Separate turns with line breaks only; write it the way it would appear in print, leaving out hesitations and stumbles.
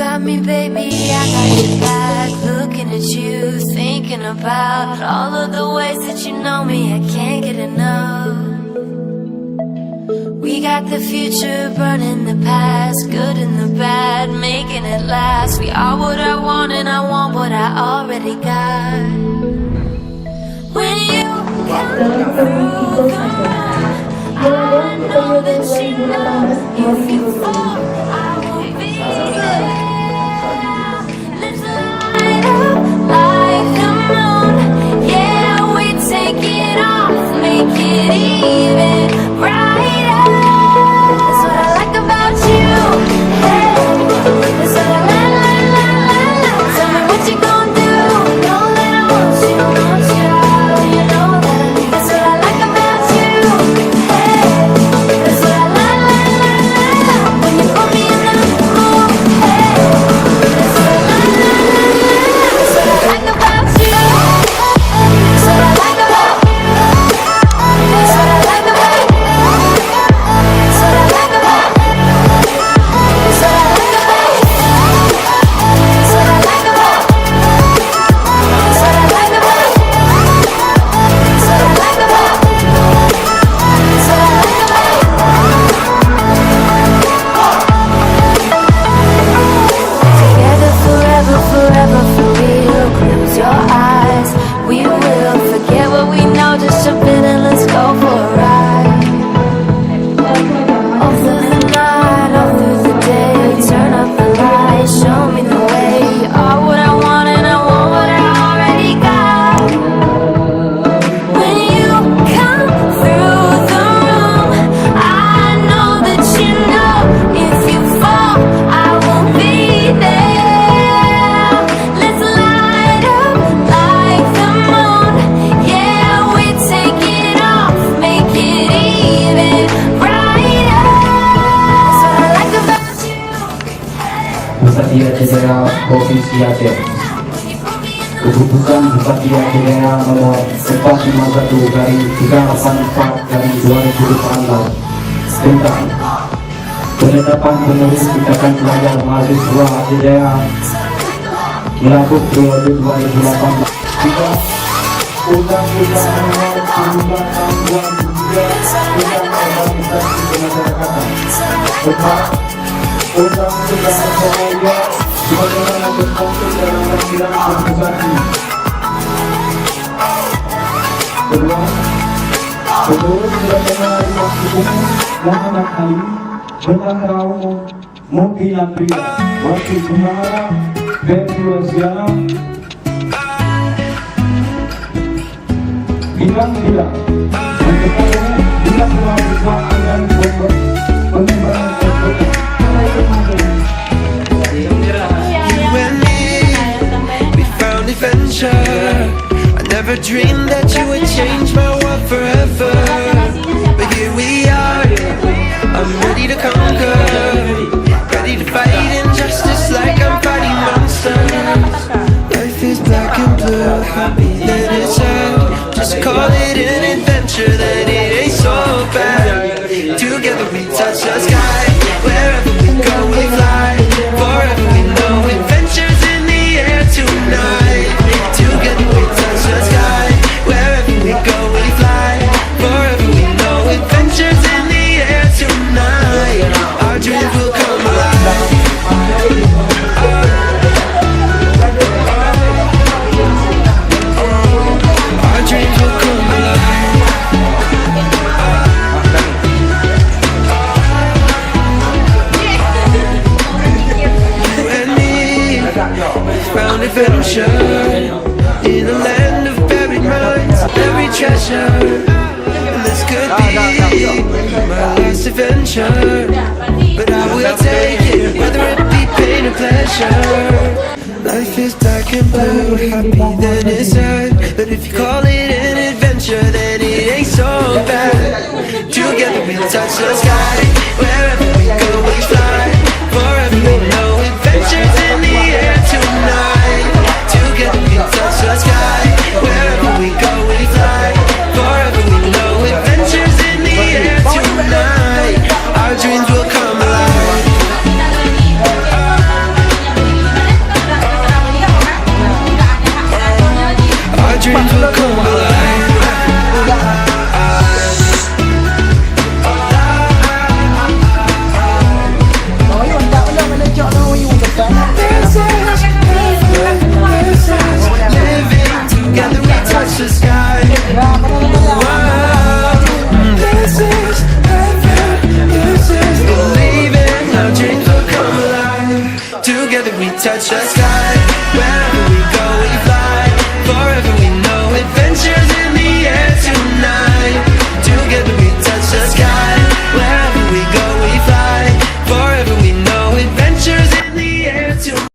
got me, baby, I got your back. Looking at you, thinking about all of the ways that you know me, I can't get enough. We got the future burning the past, good and the bad, making it last. We are what I want and I want what I already got. When you come through the mind, I know that you know if you fall, I will be there. Let's light up like the moon. Yeah, we take it off, make it even brighter. That's what I like about you. Hey, that's what I like. Tell me what you gonna do. Know that I want you, you know that. That's what I like about you. Hey, that's what I like. When you put me in the mood. Hey, that's what I like. That's what I like about you. That's what I like about you. That's what I like about you. That's what I like about you. That's what I like about you. That's what I like about you. That's what I like about you. That's what I like about you. That's what I like about you. Together forever, forever for real. Close your eyes, we will forget what we know. Just jump in and let's go for a ride. All through the night, all through the day. Turn up the lights, show me the way. You are what I want and I want what I already got. When you come through the room, I know that you know if you fall, I won't be there. Let's light up like the moon. Yeah, we take it off, make it even brighter. That's what I like about you.
Bupati Aceh Daerah Provinsi Aceh. Keputusan Bupati Aceh Daerah nomor 451 dari 384 dari 2018 tentang penetapan penerus tindakan pelajar mahasiswa Aceh Daerah melakukan periode 2018 juga Undang-Undang Nomor 9 Tahun 2003 tentang organisasi kemasyarakatan serta Undang-Undang Nomor 2 sebagaimana tercantum dalam lampiran keputusan ini. Kedua, menurut sebagaimana dimaksud umum Muhammad Ali tentang kaum mungkinan pria waktu Sumara Februasiana bilang untuk bila mahasiswa akan pengembangan tersebut.
You and me, we found adventure. I never dreamed that you would change my world forever. But here we are, I'm ready to conquer, ready to fight injustice like I'm fighting monsters. Life is black and blue, happy that it's sad. Just call it an adventure, then it ain't so bad. Together we touch the sky, wherever we go we fly. Forever we know adventures in the air tonight. Together we touch the sky, wherever we go we fly. Forever we know adventures in the air tonight. Our dreams will come alive. Our dreams will come alive. You and me found adventure in a land of buried minds, every treasure. And this could be my last adventure, but I will take it, whether it be pain or pleasure. Life is black and blue, happy then it's sad. But if you call it an adventure, then it ain't so bad. Together we'll touch the sky, wherever we go we fly. Forever we know adventures in the air tonight. Together we'll touch the sky, wherever we go we fly. Forever we know adventures in the air tonight. Our dreams will come alive. will come alive. Living together, we touch the sky. This is heaven. This is believing our dreams will come alive. Together we touch the sky.